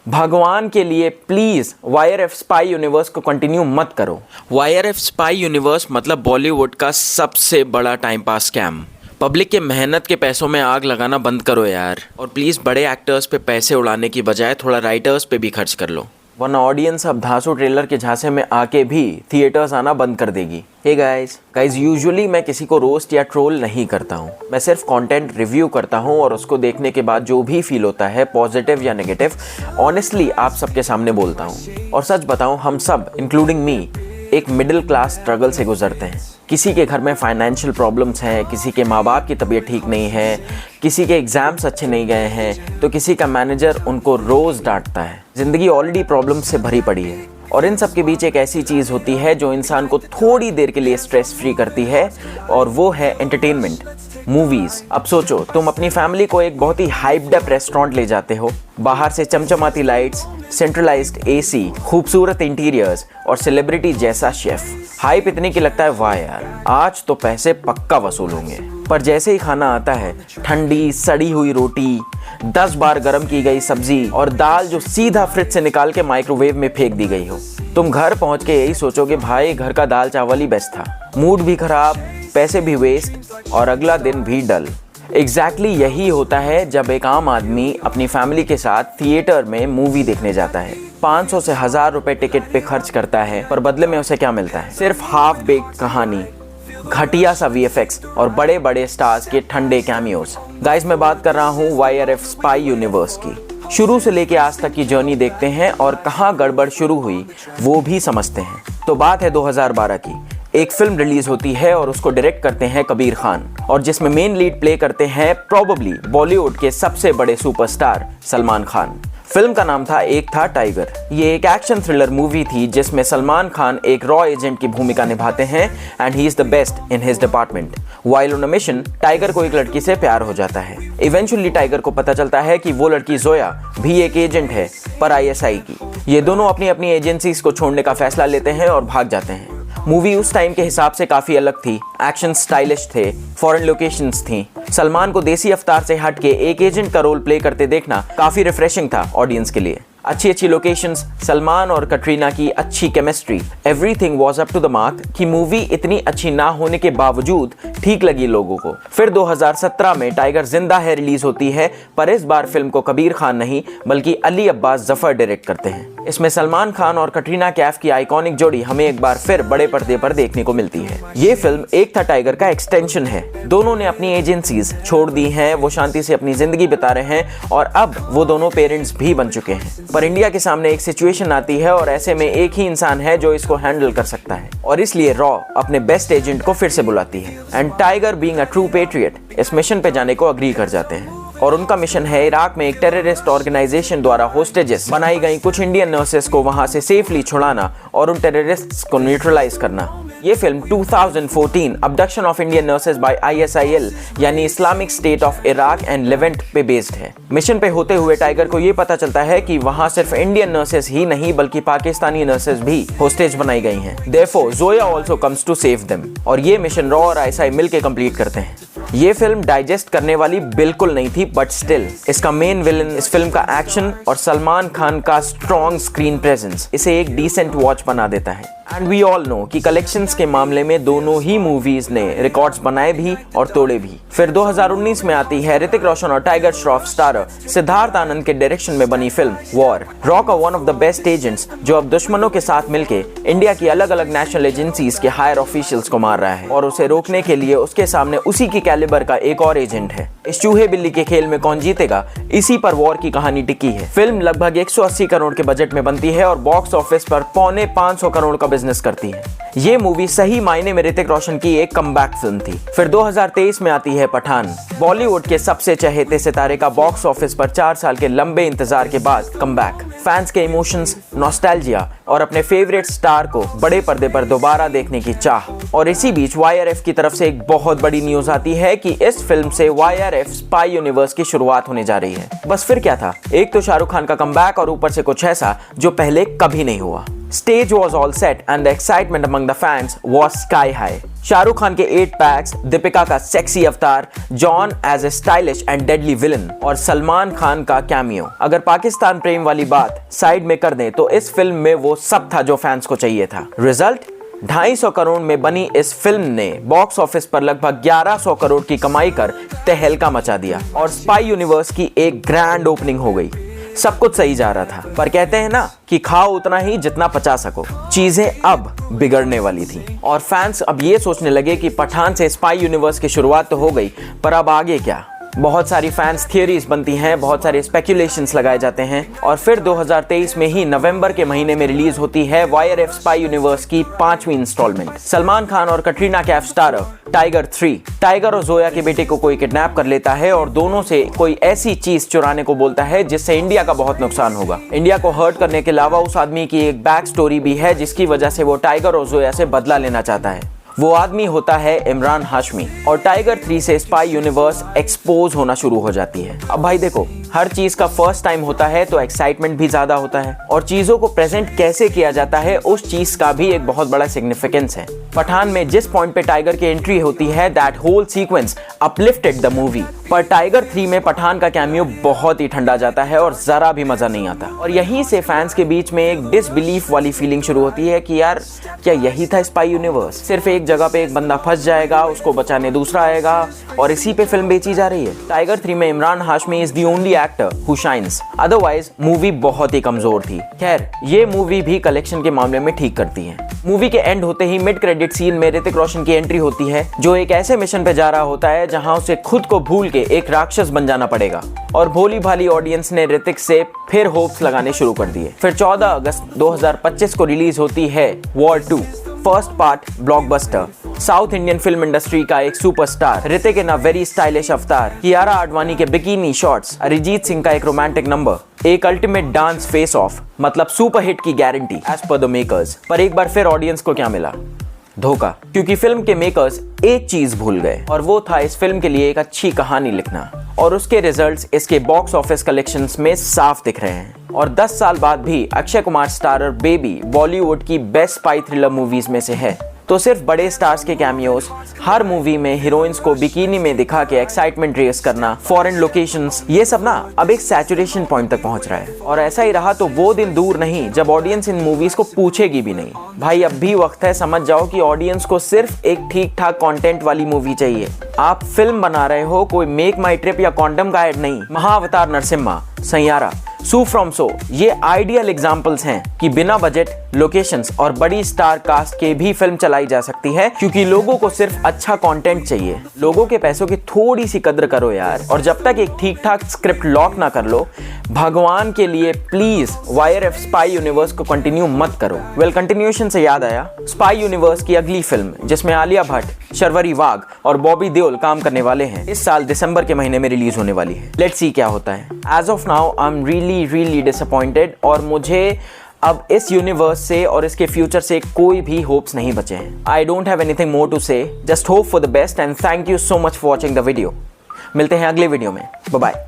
भगवान के लिए प्लीज YRF स्पाई यूनिवर्स को कंटिन्यू मत करो। YRF स्पाई यूनिवर्स मतलब बॉलीवुड का सबसे बड़ा टाइम पास स्कैम। पब्लिक के मेहनत के पैसों में आग लगाना बंद करो यार, और प्लीज़ बड़े एक्टर्स पे पैसे उड़ाने की बजाय थोड़ा राइटर्स पे भी खर्च कर लो, वरना ऑडियंस अब धांसू ट्रेलर के झांसे में आके भी थिएटर्स आना बंद कर देगी। हे गाइज यूजुअली मैं किसी को रोस्ट या ट्रोल नहीं करता हूँ, मैं सिर्फ कंटेंट रिव्यू करता हूँ और उसको देखने के बाद जो भी फील होता है पॉजिटिव या नेगेटिव ऑनेस्टली आप सबके सामने बोलता हूँ। और सच बताऊँ, हम सब इंक्लूडिंग मी एक मिडिल क्लास स्ट्रगल से गुजरते हैं। किसी के घर में फाइनेंशियल प्रॉब्लम्स हैं, किसी के माँ बाप की तबीयत ठीक नहीं है, किसी के एग्जाम्स अच्छे नहीं गए हैं, तो किसी का मैनेजर उनको रोज़ डांटता है। ज़िंदगी ऑलरेडी प्रॉब्लम से भरी पड़ी है और इन सब के बीच एक ऐसी चीज़ होती है जो इंसान को थोड़ी देर के लिए स्ट्रेस फ्री करती है, और वो है एंटरटेनमेंट, मूवीज़। अब सोचो, तुम अपनी फैमिली को एक बहुत ही हाइप्ड अप रेस्टोरेंट ले जाते हो, बाहर से चमचमाती लाइट्स, सेंट्रलाइज्ड AC, खूबसूरत इंटीरियर्स और सेलिब्रिटी जैसा शेफ। हाइप इतनी की लगता है वाह यार, आज तो पैसे पक्का वसूल होंगे। पर जैसे ही खाना आता है, ठंडी सड़ी हुई रोटी, 10 बार गर्म की गई सब्जी और दाल जो सीधा फ्रिज से निकाल के माइक्रोवेव में फेंक दी गई हो, तुम घर पहुंच के यही सोचोगे भाई घर का दाल चावल ही बेस्ट था। मूड भी खराब, पैसे भी वेस्ट और अगला दिन भी डल। एग्जैक्टली यही होता है जब एक आम आदमी अपनी फैमिली के साथ थिएटर में मूवी देखने जाता है। 500 से 1000 रुपए टिकट पे खर्च करता है, पर बदले में उसे क्या मिलता है? सिर्फ हाफ बेक्ड कहानी, घटिया सा VFX और बड़े बड़े स्टार्स के ठंडे कैमियोज। गाइस, मैं बात कर रहा हूँ YRF स्पाई यूनिवर्स की। शुरू से लेके आज तक की जर्नी देखते हैं और कहाँ गड़बड़ शुरू हुई वो भी समझते हैं। तो बात है 2012 की। एक फिल्म रिलीज होती है और उसको डायरेक्ट करते हैं कबीर खान, और जिसमें मेन लीड प्ले करते हैं प्रोबेबली बॉलीवुड के सबसे बड़े सुपरस्टार सलमान खान। फिल्म का नाम था एक था टाइगर। ये एक एक्शन थ्रिलर मूवी थी जिसमें सलमान खान एक रॉ एजेंट की भूमिका निभाते हैं and he is the best in his department. While on a mission, tiger को एक लड़की से प्यार हो जाता है। इवेंचुअली टाइगर को पता चलता है कि वो लड़की जोया भी एक एजेंट है, पर ISI की। ये दोनों अपनी अपनी एजेंसीज को छोड़ने का फैसला लेते हैं और भाग जाते हैं। मूवी उस टाइम के हिसाब से काफी अलग थी, एक्शन स्टाइलिश थे, फॉरेन लोकेशंस थी। सलमान को देसी अवतार से हटके एक एजेंट का रोल प्ले करते देखना काफी रिफ्रेशिंग था ऑडियंस के लिए। अच्छी अच्छी लोकेशंस, सलमान और कटरीना की अच्छी chemistry, everything was up to the mark कि मूवी इतनी अच्छी ना होने के बावजूद ठीक लगी लोगों को। फिर 2017 में टाइगर जिंदा है रिलीज होती है, पर इस बार फिल्म को कबीर खान नहीं बल्कि अली अब्बास जफर डायरेक्ट करते हैं। इसमें सलमान खान और कटरीना कैफ की आइकॉनिक जोड़ी हमें एक बार फिर बड़े पर्दे पर देखने को मिलती है। ये फिल्म एक था टाइगर का एक्सटेंशन है। दोनों ने अपनी एजेंसीज छोड़ दी हैं, वो शांति से अपनी जिंदगी बिता रहे हैं और अब वो दोनों पेरेंट्स भी बन चुके हैं। पर इंडिया के सामने एक सिचुएशन आती है और ऐसे में एक ही इंसान है जो इसको हैंडल कर सकता है, और इसलिए रॉ अपने बेस्ट एजेंट को फिर से बुलाती है and tiger being a true patriot इस मिशन पे जाने को अग्री कर जाते हैं। और उनका मिशन है इराक में एक टेररिस्ट ऑर्गेनाइजेशन द्वारा होस्टेजेस बनाई गई कुछ इंडियन नर्सेस को वहां से सेफली छुड़ाना और उन टेररिस्ट्स को न्यूट्रलाइज करना। ये film 2014 abduction of Indian nurses by ISIL यानी Islamic state of Iraq and Levant पे बेस्ड है। मिशन पे होते हुए टाइगर को ये पता चलता है कि वहां सिर्फ इंडियन नर्सेस ही नहीं बल्कि पाकिस्तानी नर्सेस भी होस्टेज बनाई गई हैं। Therefore, Zoya also comes to save them, और ये मिशन रॉ और ISI मिलकर कंप्लीट करते हैं। ये फिल्म डाइजेस्ट करने वाली बिल्कुल नहीं थी, बट स्टिल इसका मेन विलन, इस फिल्म का एक्शन और सलमान खान का स्ट्रॉन्ग स्क्रीन प्रेजेंस इसे एक डिसेंट वॉच बना देता है। एंड वी ऑल नो कि कलेक्शंस के मामले में दोनों ही मूवीज ने रिकॉर्ड्स बनाए भी और तोड़े भी। फिर 2019 में आती है ऋतिक रोशन और टाइगर श्रॉफ स्टारर सिद्धार्थ आनंद के डायरेक्शन में बनी फिल्म वॉर। रॉ का one of the best agents जो अब दुश्मनों के साथ मिलके इंडिया की अलग अलग नेशनल एजेंसीज के हायर ऑफिशियल्स को मार रहा है, और उसे रोकने के लिए उसके सामने उसी की कैलिबर का एक और एजेंट है। इस चूहे बिल्ली के खेल में कौन जीतेगा, इसी पर वॉर की कहानी टिकी है। फिल्म लगभग 180 करोड़ के बजट में बनती है और बॉक्स ऑफिस पर 550 करोड़ का बिजनेस करती है। ये मूवी सही मायने में ऋतिक रोशन की एक कमबैक फिल्म थी। फिर 2023 में आती है पठान, बॉलीवुड के सबसे चहेते सितारे का बॉक्स ऑफिस पर 4 साल के लंबे इंतजार के बाद कमबैक। फैंस के इमोशंस, नॉस्टैल्जिया और अपने फेवरेट स्टार को बड़े पर्दे पर दोबारा देखने की चाह। और इसी बीच YRF की तरफ से एक बहुत बड़ी न्यूज आती है कि इस फिल्म से YRF स्पाई यूनिवर्स की शुरुआत होने जा रही है। बस फिर क्या था, एक तो शाहरुख खान का कमबैक और ऊपर से कुछ ऐसा जो पहले कभी नहीं हुआ। Stage was all set and the excitement among the fans was sky high. Shahrukh Khan के 8 पैक्स, दीपिका का सेक्सी अवतार, John as a stylish and deadly villain और सलमान खान का कैमियो। अगर पाकिस्तान प्रेम वाली बात साइड में कर दें तो इस फिल्म में वो सब था जो फैंस को चाहिए था। रिजल्ट 250 करोड़ में बनी इस फिल्म ने बॉक्स ऑफिस पर लगभग 1100 करोड़ की कमाई कर तहलका मचा दिया और स्पाई यूनिवर्स की एक ग्रैंड ओपनिंग हो गई। सब कुछ सही जा रहा था, पर कहते हैं ना कि खाओ उतना ही जितना पचा सको। चीजें अब बिगड़ने वाली थी और फैंस अब ये सोचने लगे कि पठान से स्पाई यूनिवर्स की शुरुआत तो हो गई, पर अब आगे क्या। बहुत सारी फैंस थियरीज बनती हैं, बहुत सारे स्पेकुलेशंस लगाए जाते हैं और फिर 2023 में ही नवंबर के महीने में रिलीज होती है YRF स्पाई यूनिवर्स की 5वीं इंस्टॉलमेंट। सलमान खान और Katrina Kaif starrer tiger 3। Tiger और जोया के बेटे को कोई किडनैप कर लेता है और दोनों से कोई ऐसी चीज चुराने को बोलता है जिससे इंडिया का बहुत नुकसान होगा। इंडिया को हर्ट करने के अलावा उस आदमी की एक बैक स्टोरी भी है जिसकी वजह से वो टाइगर और जोया से बदला लेना चाहता है। वो आदमी होता है इमरान हाशमी और टाइगर 3 से स्पाई यूनिवर्स एक्सपोज होना शुरू हो जाती है। अब भाई देखो, हर चीज का फर्स्ट टाइम होता है तो एक्साइटमेंट भी ज्यादा होता है और चीजों को प्रेजेंट कैसे किया जाता है उस चीज का भी एक बहुत बड़ा सिग्निफिकेंस है। पठान में जिस पॉइंट पे टाइगर की एंट्री होती है, that whole sequence uplifted the movie. पर टाइगर 3 में पठान का कैमियो बहुत ही ठंडा जाता है और जरा भी मजा नहीं आता और यहीं से फैंस के बीच में एक डिसबिलीफ वाली फीलिंग शुरू होती है कि यार क्या यही था स्पाई यूनिवर्स। सिर्फ एक जगह पे एक बंदा फंस जाएगा, उसको बचाने दूसरा आएगा और इसी पे फिल्म बेची जा रही है। टाइगर 3 में Imran Hashmi is the only actor who shines, otherwise movie बहुत ही कमजोर थी। खैर, ये मूवी भी कलेक्शन के मामले में ठीक करती है। मूवी के एंड होते ही मिड क्रेडिट सीन में ऋतिक रोशन की एंट्री होती है जो एक ऐसे मिशन पे जा रहा होता है जहां उसे खुद को भूल के एक राक्षस बन जाना पड़ेगा और भोली भाली ऑडियंस ने ऋतिक से फिर होप्स लगाने शुरू कर दिए। फिर 14 अगस्त 2025 को रिलीज होती है war 2 first part blockbuster. South Indian film industry का एक superstar Hrithik in a very stylish अवतार, कियारा आडवाणी के बिकिनी शॉट्स, अरिजीत सिंह का एक रोमांटिक नंबर, एक अल्टीमेट डांस फेस ऑफ, मतलब सुपर हिट की guarantee as per the makers. पर एक बार फिर ऑडियंस को क्या मिला? धोखा, क्योंकि फिल्म के मेकर्स एक चीज भूल गए और वो था इस फिल्म के लिए एक अच्छी कहानी लिखना और उसके रिजल्ट्स इसके बॉक्स ऑफिस कलेक्शंस में साफ दिख रहे हैं। और 10 साल बाद भी अक्षय कुमार स्टारर बेबी बॉलीवुड की बेस्ट स्पाई थ्रिलर मूवीज में से है। तो सिर्फ बड़े स्टार्स के कैमियोज, हर मूवी में हीरोइंस को बिकिनी में दिखा के एक्साइटमेंट रेस करना, फॉरेन लोकेशंस, ये सब ना अब एक सैचुरेशन पॉइंट तक पहुंच रहा है और ऐसा ही रहा तो वो दिन दूर नहीं जब ऑडियंस इन मूवीज को पूछेगी भी नहीं। भाई अब भी वक्त है, समझ जाओ कि ऑडियंस को सिर्फ एक ठीक ठाक कंटेंट वाली मूवी चाहिए। आप फिल्म बना रहे हो, कोई मेक माई ट्रिप या कॉन्डम का एड नहीं। महाअवतार नरसिम्हा, सैयारा, सू फ्रॉम सो, ये आइडियल एग्जांपल्स हैं कि बिना बजट, लोकेशंस और बड़ी स्टार कास्ट के भी फिल्म चलाई जा सकती है क्योंकि लोगों को सिर्फ अच्छा कंटेंट चाहिए। लोगों के पैसों की थोड़ी सी कद्र करो यार। और जब तक एक ठीक ठाक स्क्रिप्ट लॉक ना कर लो, भगवान के लिए प्लीज YRF स्पाई यूनिवर्स को कंटिन्यू मत करो। वेल, कंटिन्यूएशन से याद आया, स्पाई यूनिवर्स की अगली फिल्म जिसमें आलिया भट्ट, शर्वरी वाघ और बॉबी देओल काम करने वाले हैं, इस साल दिसंबर के महीने में रिलीज होने वाली है। लेट्स सी क्या होता है। As of now I am really disappointed और मुझे अब इस यूनिवर्स से और इसके फ्यूचर से कोई भी होप्स नहीं बचे हैं। I don't have anything more to say, just hope for the best and thank you so much for watching the video. मिलते हैं अगले वीडियो में, बाय बाय।